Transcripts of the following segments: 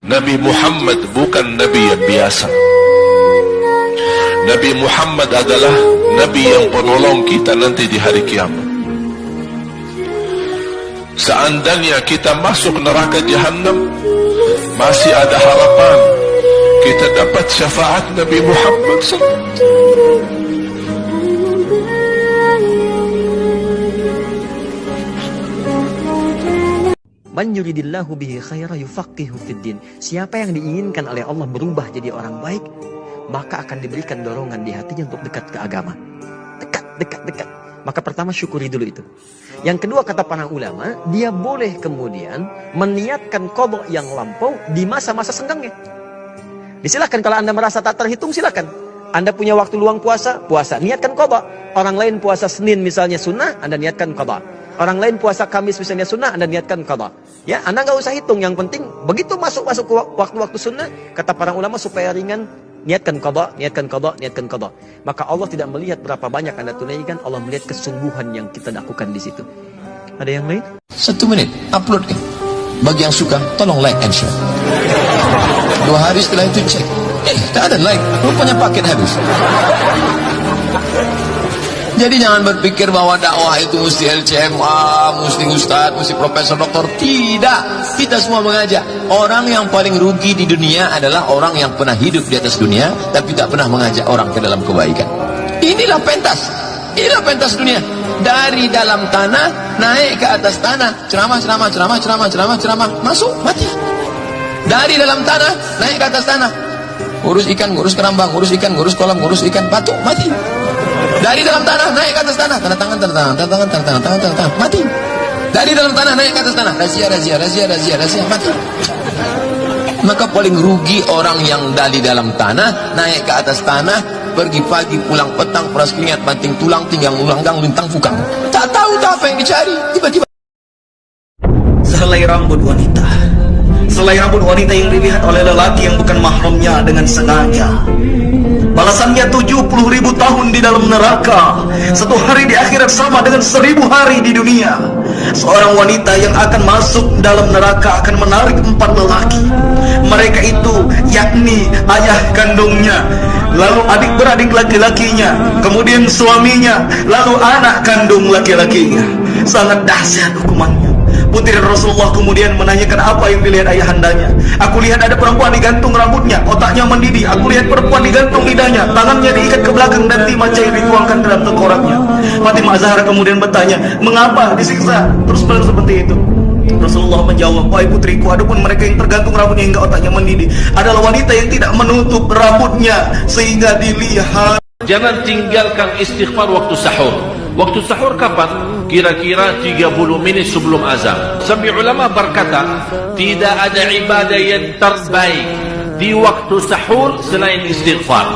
Nabi Muhammad bukan Nabi yang biasa. Nabi Muhammad adalah Nabi yang penolong kita nanti di hari kiamat. Seandainya kita masuk neraka Jahannam, masih ada harapan kita dapat syafaat Nabi Muhammad SAW. Man yuridillahu bihi khaira yufaqihu fiddin. Siapa yang diinginkan oleh Allah berubah jadi orang baik, maka akan diberikan dorongan di hatinya untuk dekat ke agama. Dekat. Maka pertama syukuri dulu itu. Yang kedua kata para ulama, dia boleh kemudian meniatkan qadha yang lampau di masa-masa senggangnya. Disilahkan kalau Anda merasa tak terhitung, silakan. Anda punya waktu luang puasa, niatkan qadha. Orang lain puasa Senin misalnya sunnah, Anda niatkan qadha. Orang lain puasa Kamis misalnya sunnah, Anda niatkan qadha. Ya, Anda nggak usah hitung. Yang penting begitu masuk ke waktu-waktu sunnah, kata para ulama supaya ringan, niatkan qadha. Maka Allah tidak melihat berapa banyak Anda tunaikan, Allah melihat kesungguhan yang kita lakukan di situ. Ada yang lain? 1 menit, upload kan? Bagi yang suka, tolong like and share. 2 hari setelah itu cek, tak ada like, rupanya paket habis. Jadi jangan berpikir bahwa dakwah itu mesti LCMA, mesti ustadz, mesti profesor, doktor. Tidak, kita semua mengajak. Orang yang paling rugi di dunia adalah orang yang pernah hidup di atas dunia tapi tak pernah mengajak orang ke dalam kebaikan. Inilah pentas dunia. Dari dalam tanah naik ke atas tanah, ceramah, masuk, mati. Dari dalam tanah naik ke atas tanah, ngurus ikan, ngurus kerambang, ngurus ikan, ngurus kolam, ngurus ikan, patung, mati. Dari dalam tanah naik ke atas tanah, tanda tangan, mati. Dari dalam tanah naik ke atas tanah, razia, mati. Maka paling rugi orang yang dari dalam tanah naik ke atas tanah, pergi pagi pulang petang, peras keringat, banting tulang, tinggal ulanggang, lintang fukang. Tak tahu apa yang dicari, tiba-tiba sehelai rambut wanita. Selai rambut wanita yang dilihat oleh lelaki yang bukan mahramnya dengan sengaja, balasannya 70.000 tahun di dalam neraka. 1 hari di akhirat sama dengan 1000 hari di dunia. Seorang wanita yang akan masuk dalam neraka akan menarik 4 lelaki. Mereka itu yakni ayah kandungnya, lalu adik beradik laki-lakinya, kemudian suaminya, lalu anak kandung laki-lakinya. Sangat dahsyat hukumannya. Putri Rasulullah kemudian menanyakan apa yang dilihat ayahandanya. Aku lihat ada perempuan digantung rambutnya, otaknya mendidih. Aku lihat perempuan digantung lidahnya, tangannya diikat ke belakang dan timah cair dituangkan dalam tengkoraknya. Fatimah Zahra kemudian bertanya, mengapa disiksa terus menerus seperti itu? Rasulullah menjawab, wahai putriku, adapun mereka yang tergantung rambutnya hingga otaknya mendidih adalah wanita yang tidak menutup rambutnya sehingga dilihat. Jangan tinggalkan istighfar waktu sahur. Waktu sahur kapan? Kira-kira 30 menit sebelum azan. Sampai ulama berkata, tidak ada ibadah yang terbaik di waktu sahur selain istighfar.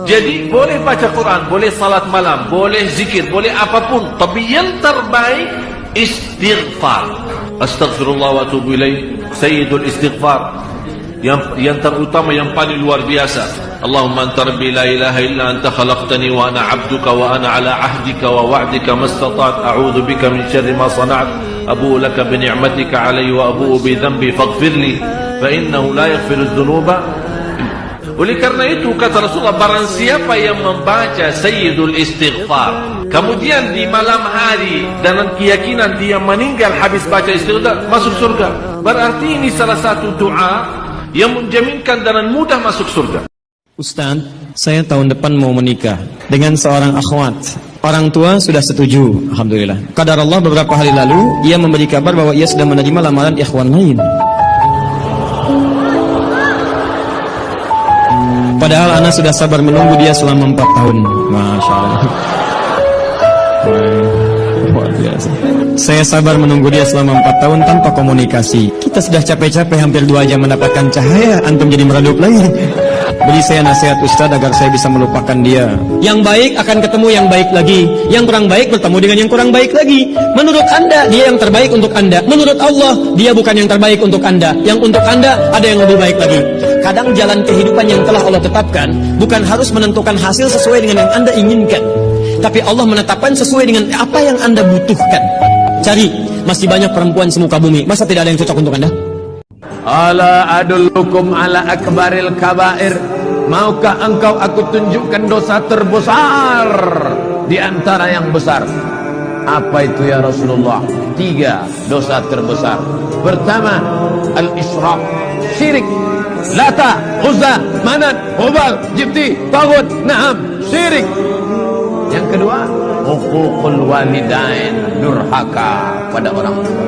Jadi boleh baca Quran, boleh salat malam, boleh zikir, boleh apapun, tapi yang terbaik istighfar. Astaghfirullah wa atubu ilaih, sayyidul istighfar. Yang terutama, yang paling luar biasa. Allahumma anta rabbi la ilaha illa anta khalaqtani wa ana abduka wa ana ala ahdika wa wa'dika mastata'at a'udhu bika min syarri ma sana'at abu'u laka bi ni'matika alayya wa abu'u bi dhanbi faghfirli fa innahu la yaghfiru dhunuba. Oleh karena itu kata Rasulullah, barang siapa yang membaca sayyidul istighfar kemudian di malam hari dengan keyakinan dia meninggal habis baca istighfar, masuk surga. Berarti ini salah satu doa yang menjaminkan dengan mudah masuk surga. Ustaz, saya tahun depan mau menikah dengan seorang akhwat. Orang tua sudah setuju, alhamdulillah. Qadar Allah beberapa hari lalu ia memberi kabar bahwa ia sudah menerima lamaran ikhwan lain. Padahal ana sudah sabar menunggu dia selama 4 tahun. Masya Allah. Luar biasa. Saya sabar menunggu dia selama 4 tahun tanpa komunikasi. Kita sudah capek-capek hampir 2 jam mendapatkan cahaya, antum jadi meredup lagi. Beri saya nasihat Ustaz agar saya bisa melupakan dia. Yang baik akan ketemu yang baik lagi, yang kurang baik bertemu dengan yang kurang baik lagi. Menurut Anda dia yang terbaik untuk Anda, menurut Allah dia bukan yang terbaik untuk Anda. Yang untuk Anda ada yang lebih baik lagi. Kadang jalan kehidupan yang telah Allah tetapkan bukan harus menentukan hasil sesuai dengan yang Anda inginkan, tapi Allah menetapkan sesuai dengan apa yang Anda butuhkan. Cari, masih banyak perempuan semuka bumi, masa tidak ada yang cocok untuk Anda? Ala adullukum ala akbaril kabair. Maukah engkau aku tunjukkan dosa terbesar di antara yang besar? Apa itu ya Rasulullah? 3 dosa terbesar. Pertama, al-isyraq, syirik. Lata, Uzza, Manat, Hubal, Jibti, Tagut, Na'am, syirik. Yang kedua, huququl walidain, durhaka pada orang tua.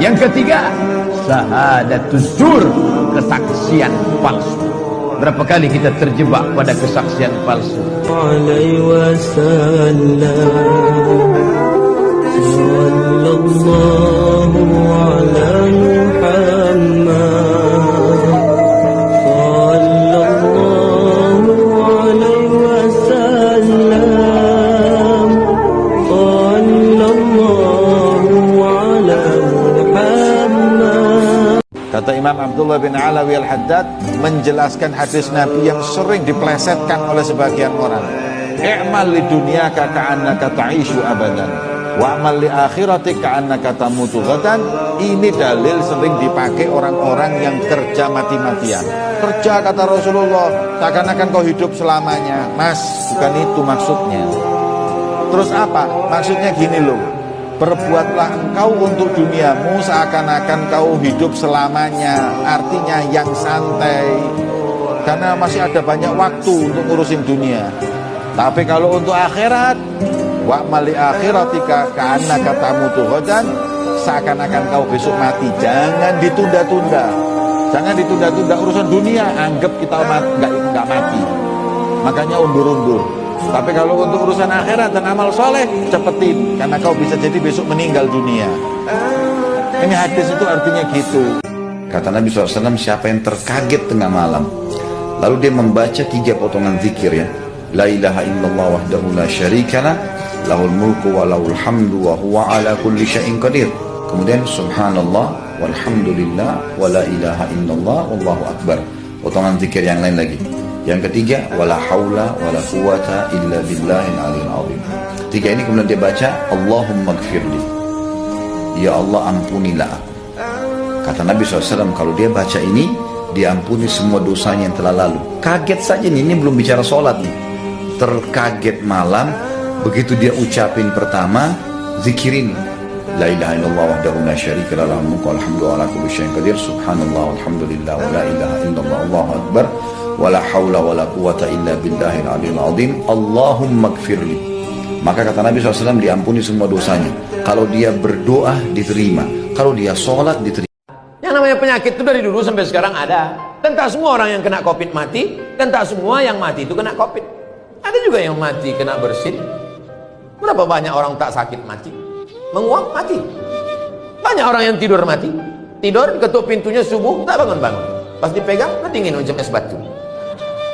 Yang ketiga, syahadatuz zur, kesaksian palsu. Berapa kali kita terjebak pada kesaksian palsu? Alaihi wasallam sallallahu ala Muhammad sallallahu alaihi wasallam sallallahu ala Muhammad. Kata Imam Abdullah bin Alawi Al-Haddad menjelaskan hadis Nabi yang sering diplesetkan oleh sebagian orang. I'mal li dunyaka ka'annaka ta'ishu abadan wa'mal li akhiratik ka'annaka tamutu ghadan. Ini dalil sering dipakai orang-orang yang kerja mati-matian. Kerja, kata Rasulullah, seakan-akan kau hidup selamanya. Mas, bukan itu maksudnya. Terus apa? Maksudnya gini loh, berbuatlah engkau untuk duniamu seakan-akan kau hidup selamanya. Artinya yang santai, karena masih ada banyak waktu untuk ngurusin dunia. Tapi kalau untuk akhirat, wa'mal li akhiratika ka'annaka tamutu ghadan, seakan-akan kau besok mati. Jangan ditunda-tunda. Jangan ditunda-tunda urusan dunia, anggap kita nggak mati. Makanya undur-undur. Tapi kalau untuk urusan akhirat dan amal soleh, cepetin, karena kau bisa jadi besok meninggal dunia. Ini hadis itu artinya gitu. Kata Nabi SAW, siapa yang terkaget tengah malam, lalu dia membaca 3 potongan zikir ya. La ilaha illallah wahdahu la syarikalah, lahul mulku wa lahul hamdu wa huwa ala kulli syai'in qadir. Kemudian subhanallah walhamdulillah wa la ilaha illallah wallahu akbar. Potongan zikir yang lain lagi. Yang ketiga, wala haula wala quwata illa billahil aliyil azim. 3 ini kemudian dia baca, Allahumma gfirli, ya Allah ampunilah aku. Kata Nabi SAW, kalau dia baca ini, diampuni semua dosanya yang telah lalu. Kaget saja nih, ini belum bicara sholat nih. Terkaget malam, begitu dia ucapin pertama, zikir ini. La ilaha illallah wahdahu la syarika lah, lahul mulku wal hamdu wa ala kulli syai'in qadir, subhanallah walhamdulillah wa la ilaha illallah wallahu akbar, wala haula wala quwata illa billahil aliyil azim, Allahumma gfirli. Maka kata Nabi SAW, diampuni semua dosanya. Kalau dia berdoa diterima, kalau dia sholat diterima. Yang namanya penyakit itu dari dulu sampai sekarang ada. Dan tak semua orang yang kena COVID mati, dan tak semua yang mati itu kena COVID. Ada juga yang mati kena bersin. Berapa banyak orang tak sakit mati? Menguap mati. Banyak orang yang tidur mati. Tidur, ketuk pintunya subuh, tak bangun-bangun. Pas dipegang, dingin macam es batu.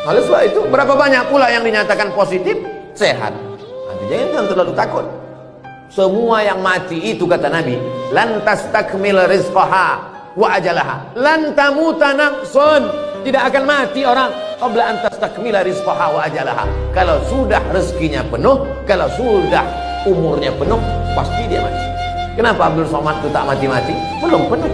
Oleh sebab itu, berapa banyak pula yang dinyatakan positif, sehat. Jangan terlalu takut. Semua yang mati itu, kata Nabi, lan tastakmil rizqaha wa ajalaha, lan tamuta nafsun, tidak akan mati orang qabla an tastakmila rizqaha wa ajalaha. Kalau sudah rezekinya penuh, kalau sudah umurnya penuh, pasti dia mati. Kenapa Abdul Somad itu tak mati-mati? Belum penuh.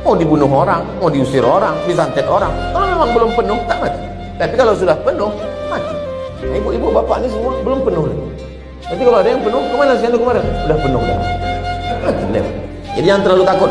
Mau dibunuh orang, mau diusir orang, disantet orang, kalau memang belum penuh, tak mati. Tapi kalau sudah penuh, mati. Nah, ibu-ibu, bapak ini semua belum penuh lagi. Nanti kalau ada yang penuh, kemana sih anda kemarin? Udah penuh dah. Mati lewat. Jadi jangan terlalu takut.